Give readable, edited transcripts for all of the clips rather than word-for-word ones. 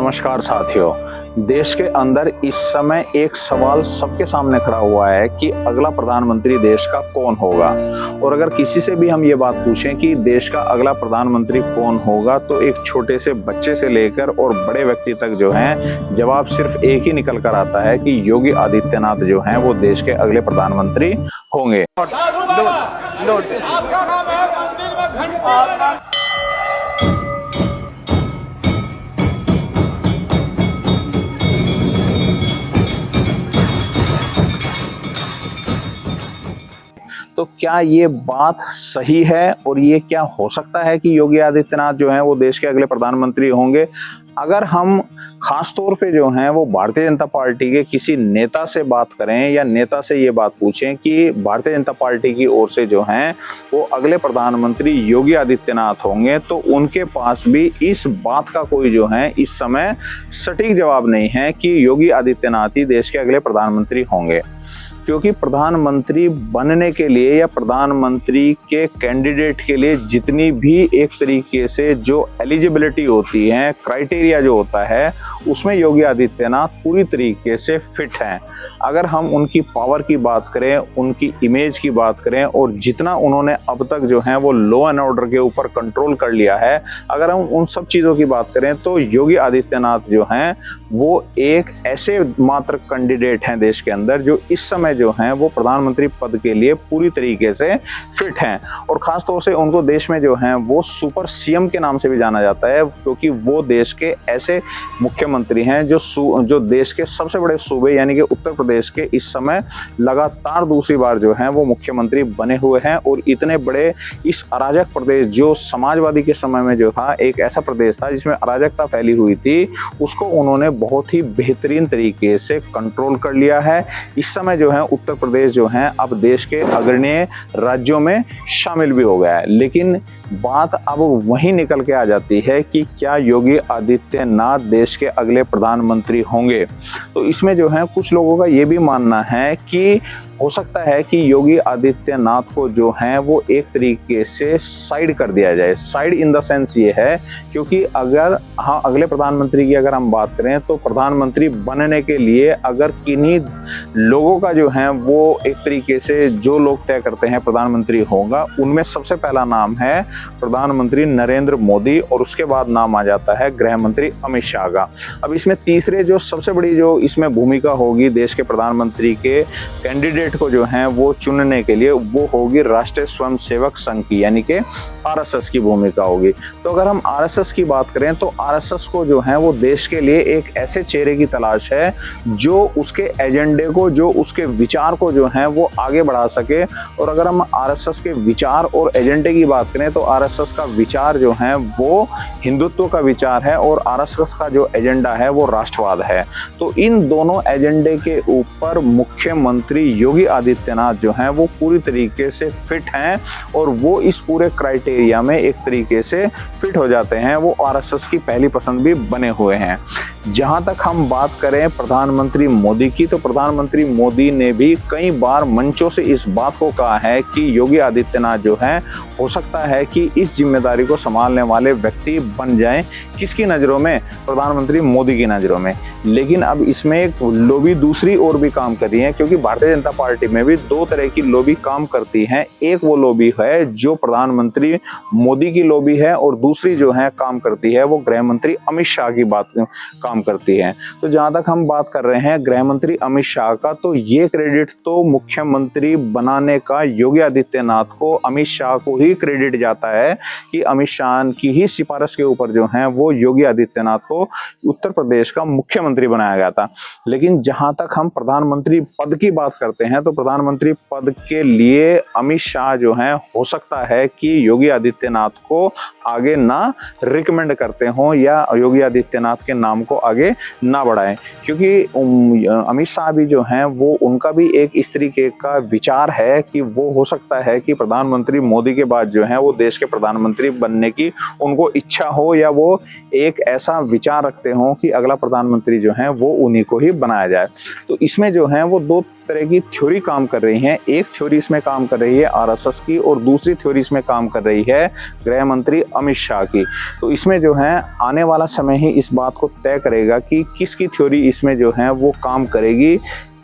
नमस्कार साथियों। देश के अंदर इस समय एक सवाल सबके सामने खड़ा हुआ है कि अगला प्रधानमंत्री देश का कौन होगा। और अगर किसी से भी हम ये बात पूछें कि देश का अगला प्रधानमंत्री कौन होगा, तो एक छोटे से बच्चे से लेकर और बड़े व्यक्ति तक जो है जवाब सिर्फ एक ही निकल कर आता है कि योगी आदित्यनाथ जो हैं वो देश के अगले प्रधानमंत्री होंगे। तो क्या ये बात सही है और ये क्या हो सकता है कि योगी आदित्यनाथ जो हैं वो देश के अगले प्रधानमंत्री होंगे? अगर हम खास तौर पे जो हैं वो भारतीय जनता पार्टी के किसी नेता से बात करें या नेता से ये बात पूछें कि भारतीय जनता पार्टी की ओर से जो हैं वो अगले प्रधानमंत्री योगी आदित्यनाथ होंगे, तो उनके पास भी इस बात का कोई जो है इस समय सटीक जवाब नहीं है कि योगी आदित्यनाथ ही देश के अगले प्रधानमंत्री होंगे। क्योंकि प्रधानमंत्री बनने के लिए या प्रधानमंत्री के कैंडिडेट के लिए जितनी भी एक तरीके से जो एलिजिबिलिटी होती है, क्राइटेरिया जो होता है, उसमें योगी आदित्यनाथ पूरी तरीके से फिट हैं। अगर हम उनकी पावर की बात करें, उनकी इमेज की बात करें और जितना उन्होंने अब तक जो है वो लॉ एंड ऑर्डर के ऊपर कंट्रोल कर लिया है, अगर हम उन सब चीज़ों की बात करें तो योगी आदित्यनाथ जो हैं वो एक ऐसे मात्र कैंडिडेट हैं देश के अंदर जो इस समय जो हैं वो प्रधानमंत्री पद के लिए पूरी तरीके से फिट हैं। और खास तौर से उनको देश में जो हैं वो सुपर सीएम के नाम से भी जाना जाता है, क्योंकि वो देश के ऐसे मुख्यमंत्री हैं जो देश के सबसे बड़े सूबे यानी कि उत्तर प्रदेश के इस समय लगातार दूसरी बार जो हैं वो मुख्यमंत्री बने हुए हैं। और इतने बड़े इस अराजक प्रदेश जो समाजवादी के समय में जो था, एक ऐसा प्रदेश था जिसमें अराजकता फैली हुई थी, उसको उन्होंने बहुत ही बेहतरीन तरीके से कंट्रोल कर लिया है। इस समय जो है उत्तर प्रदेश जो है अब देश के अग्रणी राज्यों में शामिल भी हो गया है। लेकिन बात अब वहीं निकल के आ जाती है कि क्या योगी आदित्यनाथ देश के अगले प्रधानमंत्री होंगे। तो इसमें जो है कुछ लोगों का ये भी मानना है कि हो सकता है कि योगी आदित्यनाथ को जो है वो एक तरीके से साइड कर दिया जाए। साइड इन द सेंस ये है क्योंकि अगर अगले प्रधानमंत्री की अगर हम बात करें तो प्रधानमंत्री बनने के लिए अगर किन्हीं लोगों का जो है वो एक तरीके से जो लोग तय करते हैं प्रधानमंत्री होगा, उनमें सबसे पहला नाम है प्रधानमंत्री नरेंद्र मोदी और उसके बाद नाम आ जाता है गृह मंत्री अमित शाह का। अब इसमें तीसरे जो सबसे बड़ी जो इसमें भूमिका होगी देश के प्रधानमंत्री के कैंडिडेट को जो है वो चुनने के लिए, वो होगी राष्ट्रीय स्वयंसेवक संघ की यानी कि आरएसएस की भूमिका होगी। तो अगर हम आरएसएस की बात करें तो आरएसएस को जो है वो देश के लिए एक ऐसे चेहरे की तलाश है जो उसके एजेंडे को, जो उसके विचार को जो है वो आगे बढ़ा सके। और अगर हम आरएसएस के विचार और एजेंडे की बात करें तो आरएसएस का विचार जो है वो हिंदुत्व का विचार है और आरएसएस का जो एजेंडा है वो राष्ट्रवाद है। तो इन दोनों एजेंडे के ऊपर मुख्यमंत्री योगी आदित्यनाथ जो हैं वो पूरी तरीके से फिट हैं और वो इस पूरे क्राइटेरिया में एक तरीके से फिट हो जाते हैं। वो आरएसएस की पहली पसंद भी बने हुए हैं। जहां तक हम बात करें प्रधानमंत्री मोदी की, तो प्रधानमंत्री मोदी ने भी कई बार मंचों से इस बात को कहा है कि योगी आदित्यनाथ जो है हो सकता है कि इस जिम्मेदारी को संभालने वाले व्यक्ति बन जाएं। किसकी नज़रों में? प्रधानमंत्री मोदी की नज़रों में। लेकिन अब इसमें एक लॉबी दूसरी ओर भी काम कर रही है, क्योंकि भारतीय जनता पार्टी में भी दो तरह की लॉबी काम करती है। एक वो लॉबी है जो प्रधानमंत्री मोदी की लॉबी है और दूसरी जो है काम करती है वो गृह मंत्री अमित शाह की बात काम करती है। तो जहां तक हम बात कर रहे हैं गृह मंत्री अमित शाह का, तो ये क्रेडिट तो मुख्यमंत्री बनाने का योगी आदित्यनाथ को, अमित शाह को ही क्रेडिट जाता है कि अमित शाह की ही सिफारिश के ऊपर जो है वो योगी आदित्यनाथ को उत्तर प्रदेश का मुख्यमंत्री बनाया गया था। लेकिन जहां तक हम प्रधानमंत्री पद की बात करते हैं तो प्रधानमंत्री पद के लिए अमित शाह जो है हो सकता है कि योगी आदित्यनाथ को आगे ना रिकमेंड करते हों या योगी आदित्यनाथ के नाम को आगे ना बढ़ाएं, क्योंकि अमित शाह भी जो हैं वो उनका भी एक इस तरीके का विचार है कि वो हो सकता है कि प्रधानमंत्री मोदी के बाद जो है वो देश के प्रधानमंत्री बनने की उनको इच्छा हो या वो एक ऐसा विचार रखते हों कि अगला प्रधानमंत्री जो है वो उन्हीं को ही बनाया जाए। तो इसमें जो है वो दो तरह की थ्योरी काम कर रही हैं। एक थ्योरी इसमें काम कर रही है आरएसएस की और दूसरी थ्योरी इसमें काम कर रही है गृह मंत्री अमित शाह की। तो इसमें जो है आने वाला समय ही इस बात को तय करेगा कि किसकी थ्योरी इसमें जो है वो काम करेगी।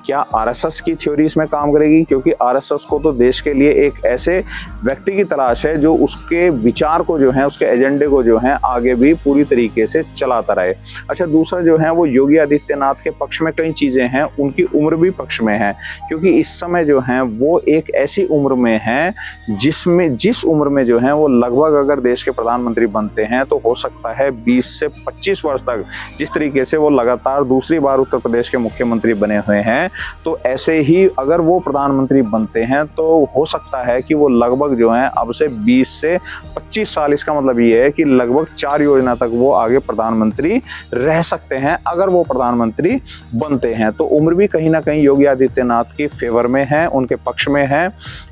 क्या आरएसएस की थ्योरी इसमें काम करेगी, क्योंकि आरएसएस को तो देश के लिए एक ऐसे व्यक्ति की तलाश है जो उसके विचार को जो है, उसके एजेंडे को जो है आगे भी पूरी तरीके से चलाता रहे। अच्छा, दूसरा जो है वो योगी आदित्यनाथ के पक्ष में कई चीजें हैं, उनकी उम्र भी पक्ष में है, क्योंकि इस समय जो है वो एक ऐसी उम्र में है जिस उम्र में जो है वो लगभग अगर देश के प्रधानमंत्री बनते हैं तो हो सकता है 20 से 25 वर्ष तक, जिस तरीके से वो लगातार दूसरी बार उत्तर प्रदेश के मुख्यमंत्री बने हुए हैं, तो ऐसे ही अगर वो प्रधानमंत्री बनते हैं तो हो सकता है कि वो लगभग जो है अब से 20 से 25 साल, इसका मतलब ये है कि लगभग 4 योजना तक वो आगे प्रधानमंत्री रह सकते हैं अगर वो प्रधानमंत्री बनते हैं। तो उम्र भी कहीं ना कहीं योगी आदित्यनाथ के फेवर में है, उनके पक्ष में है,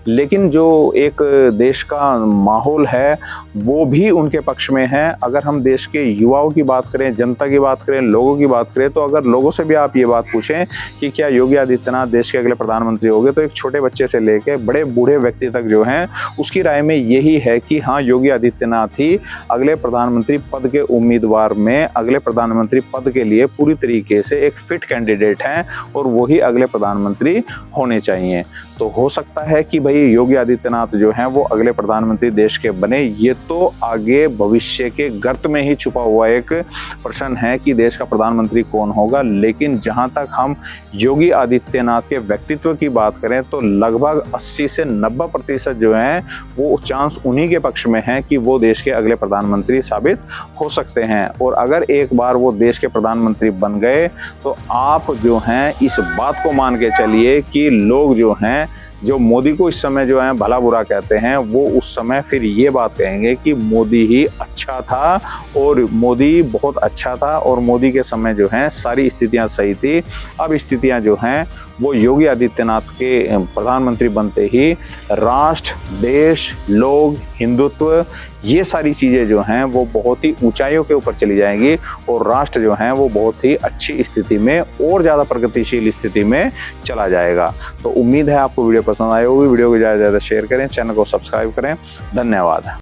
लेकिन जो एक देश का माहौल है वो भी उनके पक्ष में है। अगर हम देश के युवाओं की बात करें, जनता की बात करें, लोगों की बात करें, तो अगर लोगों से भी आप ये बात पूछें कि क्या योगी आदित्यनाथ देश के अगले प्रधानमंत्री होंगे, तो एक छोटे बच्चे से लेकर बड़े बूढ़े व्यक्ति तक जो हैं उसकी राय में यही है कि हाँ, योगी आदित्यनाथ ही अगले प्रधानमंत्री पद के उम्मीदवार में, अगले प्रधानमंत्री पद के लिए पूरी तरीके से एक फिट कैंडिडेट हैं और वही अगले प्रधानमंत्री होने चाहिए। तो हो सकता है कि भाई योगी आदित्यनाथ जो हैं वो अगले प्रधानमंत्री देश के बने, ये तो आगे भविष्य के गर्त में ही छुपा हुआ एक प्रश्न है कि देश का प्रधानमंत्री कौन होगा। लेकिन जहां तक हम योगी आदित्यनाथ के व्यक्तित्व की बात करें तो लगभग 80 से 90% जो है वो चांस उन्हीं के पक्ष में है कि वो देश के अगले प्रधानमंत्री साबित हो सकते हैं। और अगर एक बार वो देश के प्रधानमंत्री बन गए तो आप जो हैं इस बात को मान के चलिए कि लोग जो हैं, जो मोदी को इस समय जो है भला बुरा कहते हैं, वो उस समय फिर ये बात कहेंगे कि मोदी ही अच्छा था और मोदी बहुत अच्छा था और मोदी के समय जो है सारी स्थितियां सही थी। अब स्थितियां जो हैं वो योगी आदित्यनाथ के प्रधानमंत्री बनते ही राष्ट्र, देश, लोग, हिंदुत्व, ये सारी चीज़ें जो हैं वो बहुत ही ऊंचाइयों के ऊपर चली जाएंगी और राष्ट्र जो है वो बहुत ही अच्छी स्थिति में और ज़्यादा प्रगतिशील स्थिति में चला जाएगा। तो उम्मीद है आपको वीडियो पसंद आई होगी। वीडियो को ज़्यादा से ज़्यादा शेयर करें, चैनल को सब्सक्राइब करें। धन्यवाद।